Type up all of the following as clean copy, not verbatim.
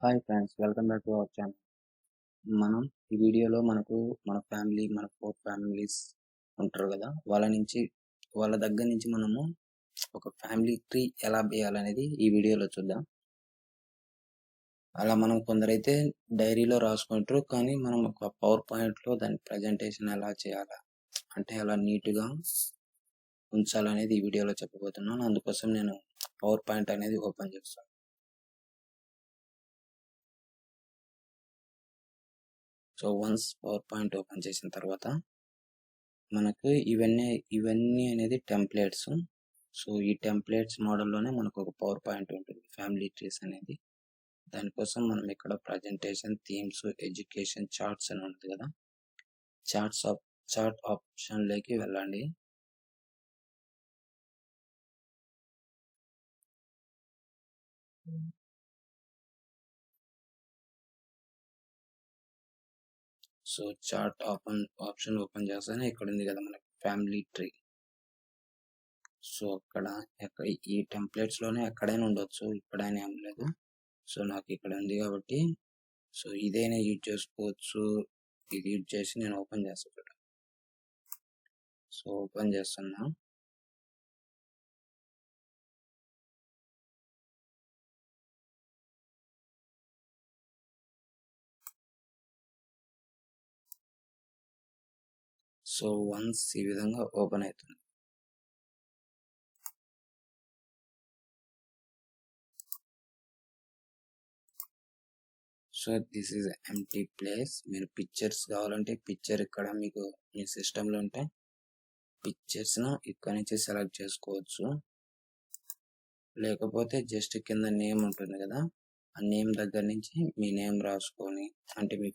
Hi friends, welcome back to our channel. మనం ఈ వీడియోలో మన ఫ్యామిలీ, మన 4 ఫ్యామిలీస్ ఉంటారు కదా, వాళ్ళ దగ్గర నుంచి మనము ఒక ఫ్యామిలీ ట్రీ ఎలా వేయాలనేది ఈ వీడియోలో చూద్దాం. అలా మనం కొందరైతే డైరీలో రాసుకుంటారు, కానీ మనం ఒక పవర్ పాయింట్లో దాని ప్రజెంటేషన్ ఎలా చేయాలా, అంటే అలా నీట్గా ఉంచాలనేది ఈ వీడియోలో చెప్పబోతున్నాను. అందుకోసం నేను పవర్ పాయింట్ అనేది ఓపెన్ చేస్తాను. So once power point open చేసిన తర్వాత మనకు ఇవన్నీ అనేది టెంప్లెట్స్. సో ఈ టెంప్లెట్స్ మోడల్లోనే మనకు ఒక పవర్ పాయింట్ ఉంటుంది, ఫ్యామిలీ ట్రీస్ అనేది. దానికోసం మనం ఇక్కడ ప్రజెంటేషన్, థీమ్స్, ఎడ్యుకేషన్, చార్ట్స్ అని ఉంటుంది కదా, చార్ట్ ఆప్షన్లోకి వెళ్ళండి. సో చార్ట్ ఆప్షన్ ఓపెన్ చేస్తానే ఇక్కడ ఉంది కదా మనకి ఫ్యామిలీ ట్రీ. సో ఎక్కడ ఈ టెంప్లెట్స్ లోనే ఎక్కడైనా ఉండొచ్చు, ఇక్కడైనా ఏం లేదు. సో నాకు ఇక్కడ ఉంది కాబట్టి సో ఇదైనా యూజ్ చేసుకోవచ్చు. ఇది యూజ్ చేసి నేను ఓపెన్ చేస్తాను. సో ఓపెన్ చేస్తున్నా. సో వన్స్ ఈ విధంగా ఓపెన్ అవుతుంది. So this is empty place. మీరు పిక్చర్స్ కావాలంటే పిక్చర్ ఇక్కడ మీకు మీ సిస్టంలో ఉంటే పిక్చర్స్ ను ఇక్కడ నుంచి సెలెక్ట్ చేసుకోవచ్చు. లేకపోతే జస్ట్ కింద నేమ్ ఉంటుంది కదా, ఆ నేమ్ దగ్గర నుంచి మీ నేమ్ రాసుకొని, అంటే మీ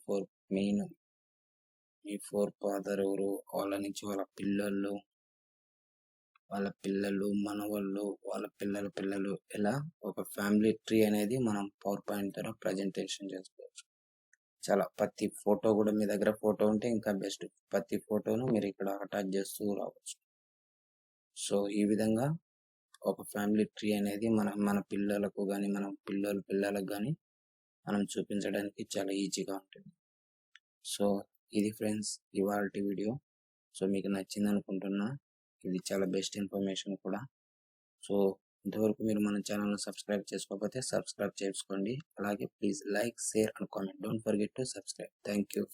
ఫోర్ ఫాదర్ ఎవరు, వాళ్ళ నుంచి వాళ్ళ పిల్లలు, మనవాళ్ళు, వాళ్ళ పిల్లలు, ఇలా ఒక ఫ్యామిలీ ట్రీ అనేది మనం పవర్ పాయింట్ ద్వారా ప్రజెంటేషన్ చేసుకోవచ్చు. చాలా ప్రతి ఫోటో కూడా మీ దగ్గర ఫోటో ఉంటే ఇంకా బెస్ట్. ప్రతి ఫోటోను మీరు ఇక్కడ అటాచ్ చేస్తూ రావచ్చు. సో ఈ విధంగా ఒక ఫ్యామిలీ ట్రీ అనేది మన పిల్లలకు కానీ, మన పిల్లలకు కానీ మనం చూపించడానికి చాలా ఈజీగా ఉంటుంది. సో ఇది ఫ్రెండ్స్ ఇవాల్టి వీడియో. సో మీకు నచ్చింది అనుకుంటున్నా. ఇది చాలా బెస్ట్ ఇన్ఫర్మేషన్ కూడా. సో ఇంతవరకు మీరు మన ఛానల్ని సబ్స్క్రైబ్ చేసుకోకపోతే సబ్స్క్రైబ్ చేసుకోండి. అలాగే please like, share and comment. Don't forget to subscribe. Thank you.